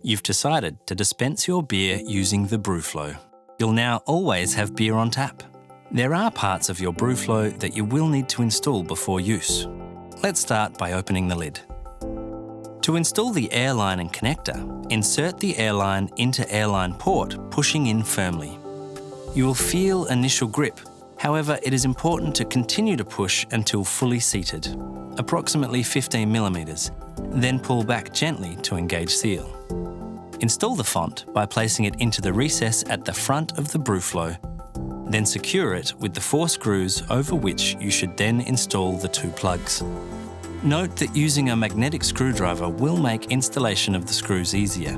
You've decided to dispense your beer using the BrewFlo. You'll now always have beer on tap. There are parts of your BrewFlo that you will need to install before use. Let's start by opening the lid. To install the airline and connector, insert the airline into airline port, pushing in firmly. You will feel initial grip. However, it is important to continue to push until fully seated, approximately 15 millimeters, then pull back gently to engage seal. Install the font by placing it into the recess at the front of the BrewFlo, then secure it with the 4 screws over which you should then install the 2 plugs. Note that using a magnetic screwdriver will make installation of the screws easier.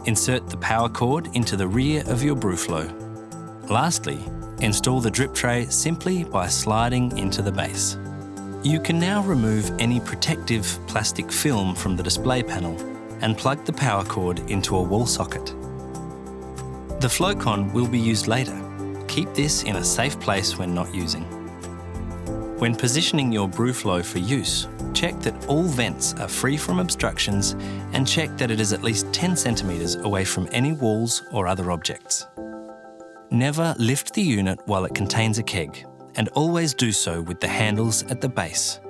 Insert the power cord into the rear of your BrewFlo. Lastly, install the drip tray simply by sliding into the base. You can now remove any protective plastic film from the display panel and plug the power cord into a wall socket. The FloCon will be used later. Keep this in a safe place when not using. When positioning your BrewFlo for use, check that all vents are free from obstructions and check that it is at least 10 centimeters away from any walls or other objects. Never lift the unit while it contains a keg, and always do so with the handles at the base,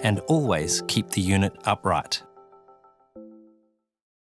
and always keep the unit upright.